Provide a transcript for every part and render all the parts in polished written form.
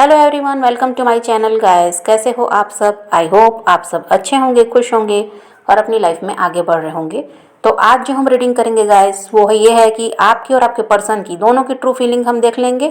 Hello everyone, welcome to my channel guys. कैसे हो आप सब? आई होप आप सब अच्छे होंगे, खुश होंगे और अपनी लाइफ में आगे बढ़ रहे होंगे। तो आज जो हम रीडिंग करेंगे गाइस वो ये है कि आपकी और आपके पर्सन की दोनों की ट्रू फीलिंग हम देख लेंगे।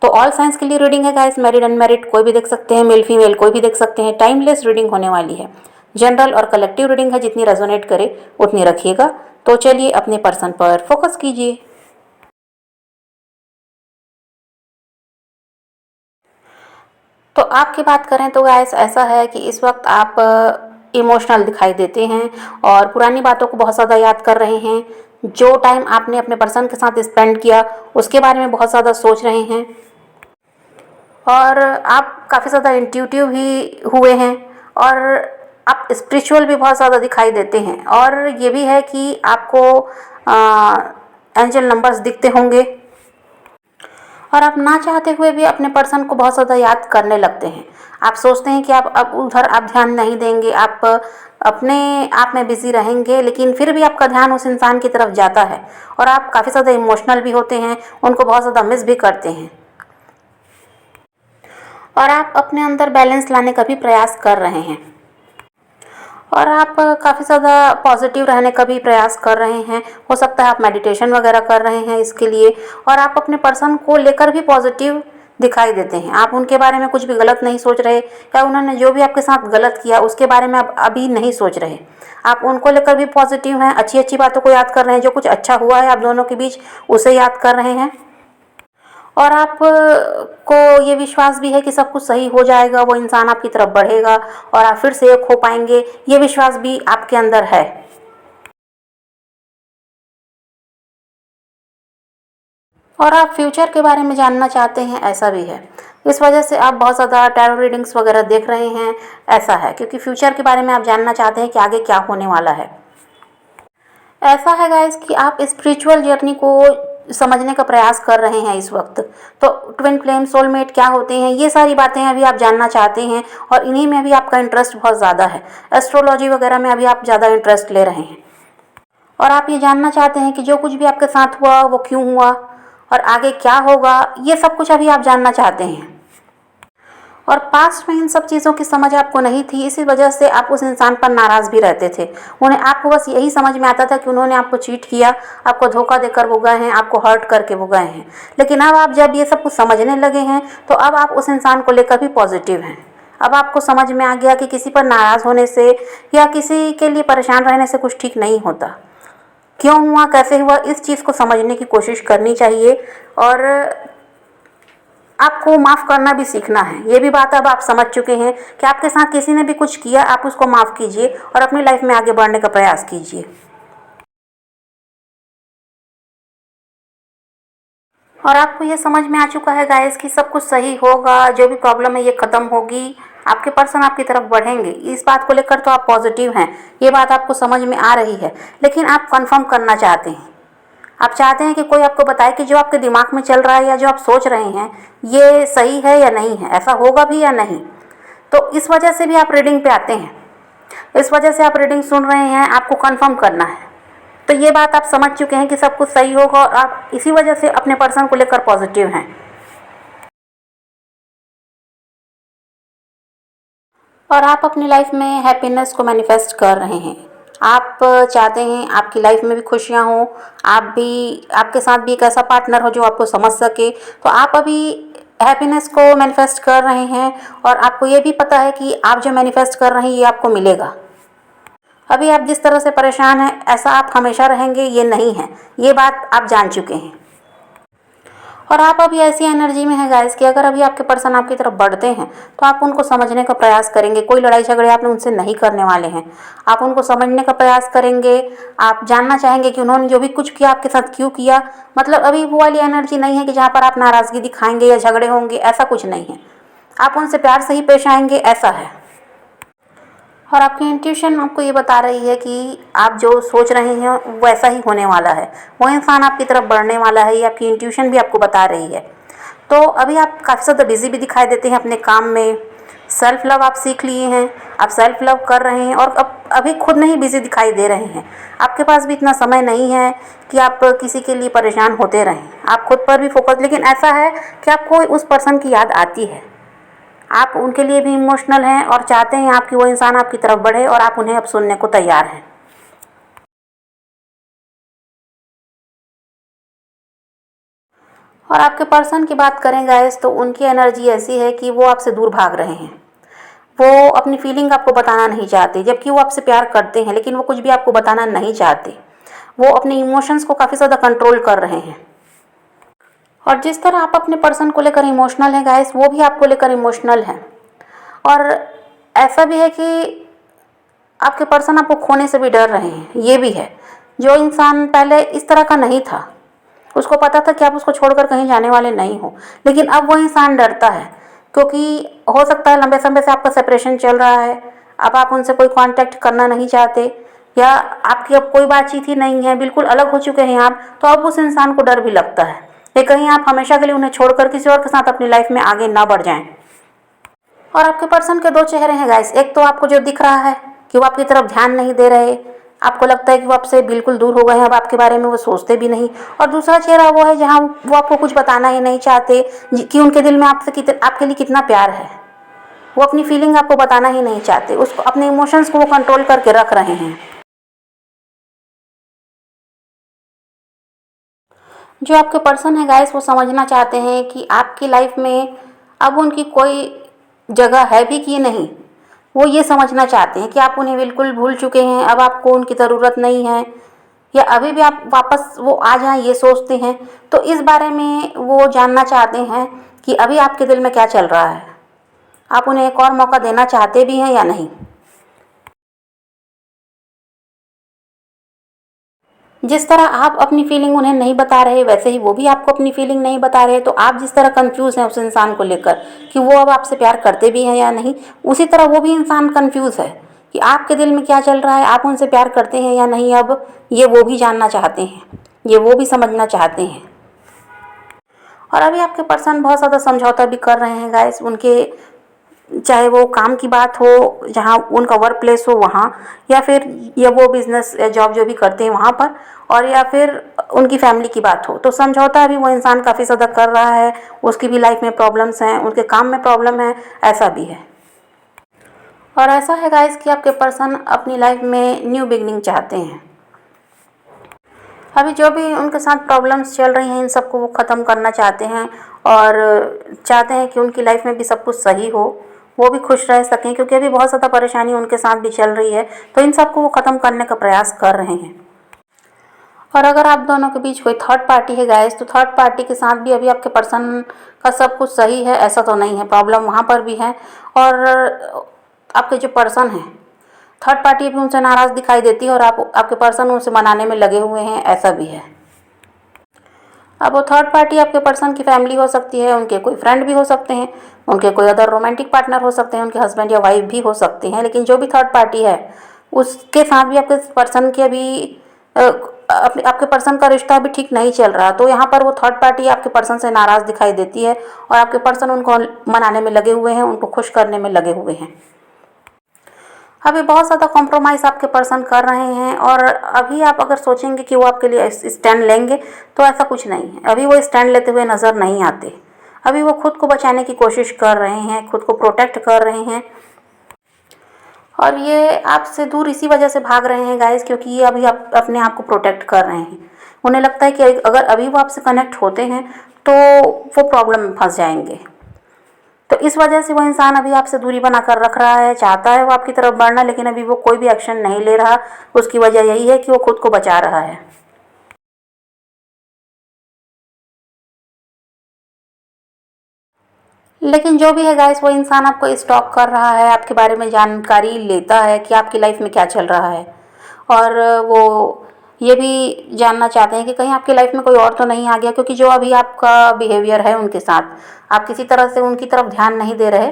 तो ऑल साइंस के लिए रीडिंग है गाइस, मैरिड अनमैरिड कोई भी देख सकते हैं, मेल फीमेल कोई भी देख सकते हैं। टाइमलेस रीडिंग होने वाली है, जनरल और कलेक्टिव रीडिंग है, जितनी रेजोनेट करे उतनी रखिएगा। तो चलिए अपने पर्सन पर फोकस कीजिए। तो आपकी बात करें तो गाइस ऐसा है कि इस वक्त आप इमोशनल दिखाई देते हैं और पुरानी बातों को बहुत ज़्यादा याद कर रहे हैं। जो टाइम आपने अपने पर्सन के साथ स्पेंड किया उसके बारे में बहुत ज़्यादा सोच रहे हैं और आप काफ़ी ज़्यादा इंट्यूटिव भी हुए हैं और आप स्पिरिचुअल भी बहुत ज़्यादा दिखाई देते हैं। और ये भी है कि आपको एंजल नंबर्स दिखते होंगे और आप ना चाहते हुए भी अपने पर्सन को बहुत ज़्यादा याद करने लगते हैं। आप सोचते हैं कि आप अब उधर आप ध्यान नहीं देंगे, आप अपने आप में बिजी रहेंगे, लेकिन फिर भी आपका ध्यान उस इंसान की तरफ जाता है और आप काफ़ी ज़्यादा इमोशनल भी होते हैं, उनको बहुत ज़्यादा मिस भी करते हैं और आप अपने अंदर बैलेंस लाने का भी प्रयास कर रहे हैं और आप काफ़ी ज़्यादा पॉजिटिव रहने का भी प्रयास कर रहे हैं। हो सकता है आप मेडिटेशन वगैरह कर रहे हैं इसके लिए और आप अपने पर्सन को लेकर भी पॉजिटिव दिखाई देते हैं। आप उनके बारे में कुछ भी गलत नहीं सोच रहे या उन्होंने जो भी आपके साथ गलत किया उसके बारे में आप अभी नहीं सोच रहे। आप उनको लेकर भी पॉजिटिव हैं, अच्छी अच्छी बातों को याद कर रहे हैं, जो कुछ अच्छा हुआ है आप दोनों के बीच उसे याद कर रहे हैं और आप को ये विश्वास भी है कि सब कुछ सही हो जाएगा, वो इंसान आपकी तरफ बढ़ेगा और आप फिर से एक हो पाएंगे, ये विश्वास भी आपके अंदर है। और आप फ्यूचर के बारे में जानना चाहते हैं, ऐसा भी है। इस वजह से आप बहुत ज़्यादा टैरो रीडिंग्स वगैरह देख रहे हैं, ऐसा है क्योंकि फ्यूचर के बारे में आप जानना चाहते हैं कि आगे क्या होने वाला है। ऐसा है गाइस कि आप स्पिरिचुअल जर्नी को समझने का प्रयास कर रहे हैं इस वक्त। तो ट्विन फ्लेम, सोलमेट क्या होते हैं, ये सारी बातें अभी आप जानना चाहते हैं और इन्हीं में भी आपका इंटरेस्ट बहुत ज़्यादा है। एस्ट्रोलॉजी वगैरह में अभी आप ज़्यादा इंटरेस्ट ले रहे हैं और आप ये जानना चाहते हैं कि जो कुछ भी आपके साथ हुआ वो क्यों हुआ और आगे क्या होगा, ये सब कुछ अभी आप जानना चाहते हैं। और पास्ट में इन सब चीज़ों की समझ आपको नहीं थी, इसी वजह से आप उस इंसान पर नाराज़ भी रहते थे। उन्हें आपको बस यही समझ में आता था कि उन्होंने आपको चीट किया, आपको धोखा देकर वो गए हैं, आपको हर्ट करके वो गए हैं। लेकिन अब आप जब ये सब कुछ समझने लगे हैं तो अब आप उस इंसान को लेकर भी पॉजिटिव हैं। अब आपको समझ में आ गया कि किसी पर नाराज़ होने से या किसी के लिए परेशान रहने से कुछ ठीक नहीं होता। क्यों हुआ, कैसे हुआ, इस चीज़ को समझने की कोशिश करनी चाहिए और आपको माफ़ करना भी सीखना है। ये भी बात अब आप समझ चुके हैं कि आपके साथ किसी ने भी कुछ किया, आप उसको माफ़ कीजिए और अपनी लाइफ में आगे बढ़ने का प्रयास कीजिए। और आपको ये समझ में आ चुका है गाइस कि सब कुछ सही होगा, जो भी प्रॉब्लम है ये ख़त्म होगी, आपके पर्सन आपकी तरफ बढ़ेंगे। इस बात को लेकर तो आप पॉजिटिव हैं, ये बात आपको समझ में आ रही है। लेकिन आप कंफर्म करना चाहते हैं, आप चाहते हैं कि कोई आपको बताए कि जो आपके दिमाग में चल रहा है या जो आप सोच रहे हैं ये सही है या नहीं है, ऐसा होगा भी या नहीं। तो इस वजह से भी आप रीडिंग पे आते हैं, इस वजह से आप रीडिंग सुन रहे हैं, आपको कंफर्म करना है। तो ये बात आप समझ चुके हैं कि सब कुछ सही होगा और आप इसी वजह से अपने पर्सन को लेकर पॉजिटिव हैं। और आप अपनी लाइफ में हैप्पीनेस को मैनिफेस्ट कर रहे हैं। आप चाहते हैं आपकी लाइफ में भी खुशियां हों, आप भी, आपके साथ भी एक ऐसा पार्टनर हो जो आपको समझ सके। तो आप अभी हैप्पीनेस को मैनिफेस्ट कर रहे हैं और आपको ये भी पता है कि आप जो मैनिफेस्ट कर रहे हैं ये आपको मिलेगा। अभी आप जिस तरह से परेशान हैं ऐसा आप हमेशा रहेंगे ये नहीं है, ये बात आप जान चुके हैं। और आप अभी ऐसी एनर्जी में हैं गाइस कि अगर अभी आपके पर्सन आपकी तरफ बढ़ते हैं तो आप उनको समझने का प्रयास करेंगे। कोई लड़ाई झगड़े आपने उनसे नहीं करने वाले हैं, आप उनको समझने का प्रयास करेंगे। आप जानना चाहेंगे कि उन्होंने जो भी कुछ किया आपके साथ क्यों किया। मतलब अभी वो वाली एनर्जी नहीं है कि जहाँ पर आप नाराज़गी दिखाएंगे या झगड़े होंगे, ऐसा कुछ नहीं है। आप उनसे प्यार से ही पेश आएंगे, ऐसा है। और आपकी इंट्यूशन आपको ये बता रही है कि आप जो सोच रहे हैं वैसा ही होने वाला है, वो इंसान आपकी तरफ बढ़ने वाला है, ये आपकी इंट्यूशन भी आपको बता रही है। तो अभी आप काफ़ी ज़्यादा बिजी भी दिखाई देते हैं अपने काम में, सेल्फ लव आप सीख लिए हैं, आप सेल्फ लव कर रहे हैं और अब अभी खुद नहीं बिज़ी दिखाई दे रहे हैं। आपके पास भी इतना समय नहीं है कि आप किसी के लिए परेशान होते रहें, आप खुद पर भी फोकस। लेकिन ऐसा है कि आपको उस पर्सन की याद आती है, आप उनके लिए भी इमोशनल हैं और चाहते हैं आप कि वो इंसान आपकी तरफ बढ़े और आप उन्हें अब सुनने को तैयार हैं। और आपके पर्सन की बात करें गाइस, तो उनकी एनर्जी ऐसी है कि वो आपसे दूर भाग रहे हैं। वो अपनी फीलिंग आपको बताना नहीं चाहते, जबकि वो आपसे प्यार करते हैं, लेकिन वो कुछ भी आपको बताना नहीं चाहते। वो अपने इमोशंस को काफ़ी ज़्यादा कंट्रोल कर रहे हैं। और जिस तरह आप अपने पर्सन को लेकर इमोशनल हैं गाइस, वो भी आपको लेकर इमोशनल हैं। और ऐसा भी है कि आपके पर्सन आपको खोने से भी डर रहे हैं, ये भी है। जो इंसान पहले इस तरह का नहीं था, उसको पता था कि आप उसको छोड़कर कहीं जाने वाले नहीं हो, लेकिन अब वो इंसान डरता है, क्योंकि हो सकता है लंबे समय से आपका सेपरेशन चल रहा है, अब आप उनसे कोई कांटेक्ट करना नहीं चाहते, या आपकी अब कोई बातचीत ही नहीं है, बिल्कुल अलग हो चुके हैं आप। तो अब उस इंसान को डर भी लगता है कि कहीं आप हमेशा के लिए उन्हें छोड़कर किसी और के साथ अपनी लाइफ में आगे ना बढ़ जाएं। और आपके पर्सन के दो चेहरे हैं गाइस। एक तो आपको जो दिख रहा है कि वो आपकी तरफ ध्यान नहीं दे रहे, आपको लगता है कि वो आपसे बिल्कुल दूर हो गए हैं, अब आपके बारे में वो सोचते भी नहीं। और दूसरा चेहरा वो है जहाँ वो आपको कुछ बताना ही नहीं चाहते कि उनके दिल में आपके लिए कितना प्यार है। वो अपनी फीलिंग आपको बताना ही नहीं चाहते, उसको अपने इमोशंस को वो कंट्रोल करके रख रहे हैं। जो आपके पर्सन है गाइस, वो समझना चाहते हैं कि आपकी लाइफ में अब उनकी कोई जगह है भी कि नहीं। वो ये समझना चाहते हैं कि आप उन्हें बिल्कुल भूल चुके हैं, अब आपको उनकी ज़रूरत नहीं है, या अभी भी आप वापस वो आ जाएं ये सोचते हैं। तो इस बारे में वो जानना चाहते हैं कि अभी आपके दिल में क्या चल रहा है, आप उन्हें एक और मौका देना चाहते भी हैं या नहीं। जिस तरह आप अपनी फीलिंग उन्हें नहीं बता रहे, वैसे ही वो भी आपको अपनी फीलिंग नहीं बता रहे। तो आप जिस तरह कंफ्यूज हैं उस इंसान को लेकर कि वो अब आपसे प्यार करते भी हैं या नहीं, उसी तरह वो भी इंसान कंफ्यूज है कि आपके दिल में क्या चल रहा है, आप उनसे प्यार करते हैं या नहीं। अब ये वो भी जानना चाहते हैं, ये वो भी समझना चाहते हैं। और अभी आपके पर्सन बहुत ज़्यादा समझौता भी कर रहे हैं गाइस। उनके चाहे वो काम की बात हो, जहाँ उनका वर्क प्लेस हो वहाँ, या फिर या वो बिजनेस या जॉब जो भी करते हैं वहाँ पर, और या फिर उनकी फैमिली की बात हो, तो समझौता भी वो इंसान काफ़ी ज़्यादा कर रहा है। उसकी भी लाइफ में प्रॉब्लम्स हैं, उनके काम में प्रॉब्लम है, ऐसा भी है। और ऐसा है गाइस कि आपके पर्सन अपनी लाइफ में न्यू बिगनिंग चाहते हैं। अभी जो भी उनके साथ प्रॉब्लम्स चल रही हैं, इन सबको वो ख़त्म करना चाहते हैं और चाहते हैं कि उनकी लाइफ में भी सब कुछ सही हो, वो भी खुश रह सकें, क्योंकि अभी बहुत ज़्यादा परेशानी उनके साथ भी चल रही है। तो इन सबको वो ख़त्म करने का प्रयास कर रहे हैं। और अगर आप दोनों के बीच कोई थर्ड पार्टी है गाइस, तो थर्ड पार्टी के साथ भी अभी आपके पर्सन का सब कुछ सही है, ऐसा तो नहीं है, प्रॉब्लम वहाँ पर भी है। और आपके जो पर्सन हैं, थर्ड पार्टी भी उनसे नाराज़ दिखाई देती है और आपके पर्सन उनसे मनाने में लगे हुए हैं, ऐसा भी है। अब वो थर्ड पार्टी आपके पर्सन की फैमिली हो सकती है, उनके कोई फ्रेंड भी हो सकते हैं, उनके कोई अदर रोमांटिक पार्टनर हो सकते हैं, उनके हस्बैंड या वाइफ भी हो सकते हैं। लेकिन जो भी थर्ड पार्टी है, उसके साथ भी आपके पर्सन के अभी आपके पर्सन का रिश्ता अभी ठीक नहीं चल रहा। तो यहाँ पर वो थर्ड पार्टी आपके पर्सन से नाराज़ दिखाई देती है और आपके पर्सन उनको मनाने में लगे हुए हैं, उनको खुश करने में लगे हुए हैं। अभी बहुत ज़्यादा कॉम्प्रोमाइज़ आपके पर्सन कर रहे हैं। और अभी आप अगर सोचेंगे कि वो आपके लिए स्टैंड लेंगे, तो ऐसा कुछ नहीं है। अभी वो स्टैंड लेते हुए नज़र नहीं आते। अभी वो खुद को बचाने की कोशिश कर रहे हैं, खुद को प्रोटेक्ट कर रहे हैं। और ये आपसे दूर इसी वजह से भाग रहे हैं गाइस, क्योंकि ये अभी आप अपने आप को प्रोटेक्ट कर रहे हैं। उन्हें लगता है कि अगर अभी वो आपसे कनेक्ट होते हैं तो वो प्रॉब्लम में फंस जाएंगे। तो इस वजह से वो इंसान अभी आपसे दूरी बनाकर रख रहा है, चाहता है वो आपकी तरफ बढ़ना, लेकिन अभी वो कोई भी एक्शन नहीं ले रहा। उसकी वजह यही है कि वो खुद को बचा रहा है। लेकिन जो भी है गाइस, वो इंसान आपको स्टॉक कर रहा है, आपके बारे में जानकारी लेता है कि आपकी लाइफ में क्या चल रहा है। और वो ये भी जानना चाहते हैं कि कहीं आपकी लाइफ में कोई और तो नहीं आ गया, क्योंकि जो अभी आपका बिहेवियर है उनके साथ, आप किसी तरह से उनकी तरफ ध्यान नहीं दे रहे,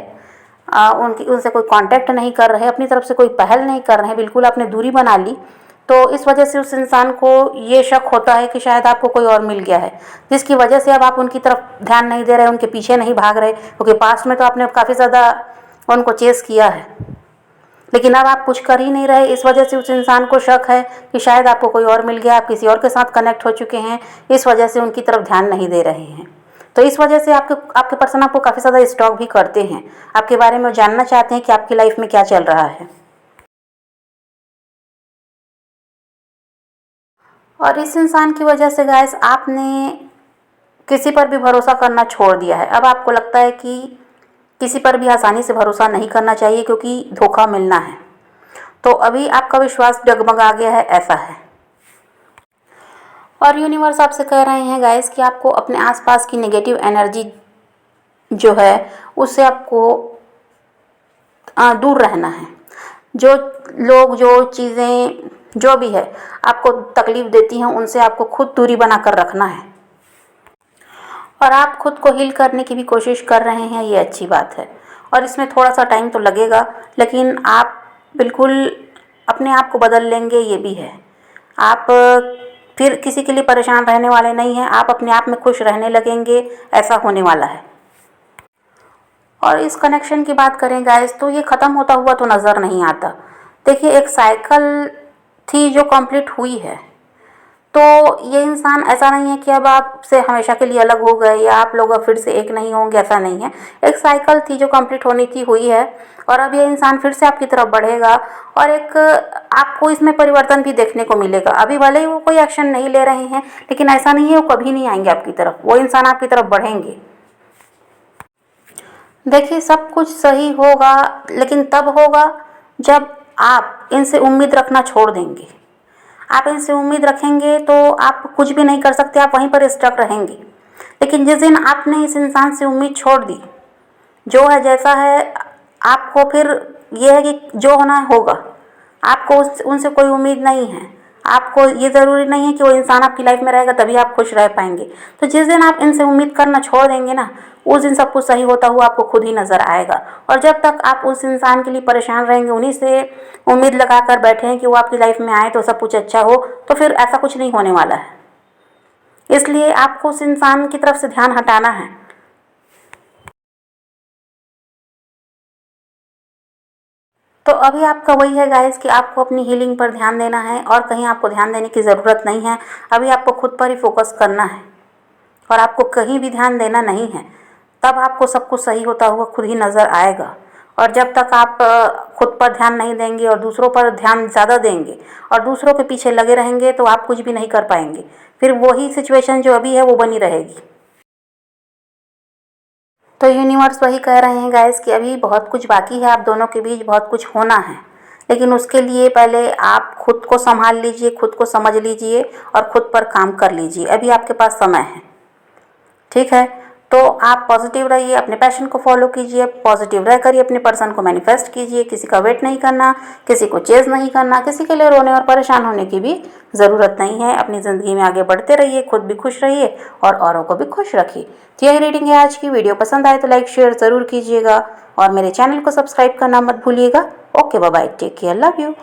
उनकी उनसे कोई कांटेक्ट नहीं कर रहे, अपनी तरफ से कोई पहल नहीं कर रहे हैं, बिल्कुल आपने दूरी बना ली। तो इस वजह से उस इंसान को ये शक होता है कि शायद आपको कोई और मिल गया है, जिसकी वजह से अब आप उनकी तरफ ध्यान नहीं दे रहे, उनके पीछे नहीं भाग रहे, क्योंकि पास्ट में तो आपने काफ़ी ज़्यादा उनको चेस किया है, लेकिन अब आप कुछ कर ही नहीं रहे। इस वजह से उस इंसान को शक है कि शायद आपको कोई और मिल गया, आप किसी और के साथ कनेक्ट हो चुके हैं, इस वजह से उनकी तरफ ध्यान नहीं दे रहे हैं। तो इस वजह से आपके पर्सन आपको काफ़ी ज़्यादा स्टॉक भी करते हैं, आपके बारे में जानना चाहते हैं कि आपकी लाइफ में क्या चल रहा है। और इस इंसान की वजह से गाइस आपने किसी पर भी भरोसा करना छोड़ दिया है। अब आपको लगता है कि किसी पर भी आसानी से भरोसा नहीं करना चाहिए क्योंकि धोखा मिलना है। तो अभी आपका विश्वास डगमगा गया है, ऐसा है। और यूनिवर्स आपसे कह रहे हैं गाइस कि आपको अपने आसपास की नेगेटिव एनर्जी जो है उससे आपको दूर रहना है। जो लोग, जो चीज़ें, जो भी है आपको तकलीफ़ देती हैं, उनसे आपको खुद दूरी बना कर रखना है। और आप खुद को हील करने की भी कोशिश कर रहे हैं, ये अच्छी बात है। और इसमें थोड़ा सा टाइम तो लगेगा, लेकिन आप बिल्कुल अपने आप को बदल लेंगे, ये भी है। आप फिर किसी के लिए परेशान रहने वाले नहीं हैं, आप अपने आप में खुश रहने लगेंगे, ऐसा होने वाला है। और इस कनेक्शन की बात करें गाइस, तो ये ख़त्म होता हुआ तो नज़र नहीं आता। देखिए, एक साइकिल थी जो कंप्लीट हुई है, तो ये इंसान ऐसा नहीं है कि अब आपसे हमेशा के लिए अलग हो गए या आप लोग अब फिर से एक नहीं होंगे, ऐसा नहीं है। एक साइकिल थी जो कंप्लीट होनी थी, हुई है, और अब ये इंसान फिर से आपकी तरफ बढ़ेगा और एक आपको इसमें परिवर्तन भी देखने को मिलेगा। अभी भले ही वो कोई एक्शन नहीं ले रहे हैं, लेकिन ऐसा नहीं है वो कभी नहीं आएंगे आपकी तरफ, वो इंसान आपकी तरफ बढ़ेंगे। देखिए, सब कुछ सही होगा, लेकिन तब होगा जब आप इनसे उम्मीद रखना छोड़ देंगे। आप इनसे उम्मीद रखेंगे तो आप कुछ भी नहीं कर सकते, आप वहीं पर स्टक रहेंगे। लेकिन जिस दिन आपने इस इंसान से उम्मीद छोड़ दी, जो है जैसा है, आपको फिर ये है कि जो होना है होगा। आपको उनसे कोई उम्मीद नहीं है। आपको ये ज़रूरी नहीं है कि वो इंसान आपकी लाइफ में रहेगा तभी आप खुश रह पाएंगे। तो जिस दिन आप इनसे उम्मीद करना छोड़ देंगे ना, उस दिन सब कुछ सही होता हुआ आपको खुद ही नज़र आएगा। और जब तक आप उस इंसान के लिए परेशान रहेंगे, उन्हीं से उम्मीद लगा कर बैठे हैं कि वो आपकी लाइफ में आए तो सब कुछ अच्छा हो, तो फिर ऐसा कुछ नहीं होने वाला है। इसलिए आपको उस इंसान की तरफ से ध्यान हटाना है। तो अभी आपका वही है गाइस कि आपको अपनी हीलिंग पर ध्यान देना है और कहीं आपको ध्यान देने की ज़रूरत नहीं है। अभी आपको खुद पर ही फोकस करना है और आपको कहीं भी ध्यान देना नहीं है। तब आपको सब कुछ सही होता हुआ खुद ही नज़र आएगा। और जब तक आप खुद पर ध्यान नहीं देंगे और दूसरों पर ध्यान ज़्यादा देंगे और दूसरों के पीछे लगे रहेंगे, तो आप कुछ भी नहीं कर पाएंगे। फिर वही सिचुएशन जो अभी है वो बनी रहेगी। तो यूनिवर्स वही कह रहे हैं गाइस कि अभी बहुत कुछ बाकी है, आप दोनों के बीच बहुत कुछ होना है, लेकिन उसके लिए पहले आप खुद को संभाल लीजिए, खुद को समझ लीजिए और खुद पर काम कर लीजिए। अभी आपके पास समय है, ठीक है। तो आप पॉजिटिव रहिए, अपने पैशन को फॉलो कीजिए, पॉजिटिव रह कर ही अपने पर्सन को मैनिफेस्ट कीजिए। किसी का वेट नहीं करना, किसी को चेज़ नहीं करना, किसी के लिए रोने और परेशान होने की भी ज़रूरत नहीं है। अपनी ज़िंदगी में आगे बढ़ते रहिए, खुद भी खुश रहिए और औरों को भी खुश रखिए। तो यही रीडिंग है आज की। वीडियो पसंद आए तो लाइक शेयर ज़रूर कीजिएगा और मेरे चैनल को सब्सक्राइब करना मत भूलिएगा। Okay, bye bye, take care, love you.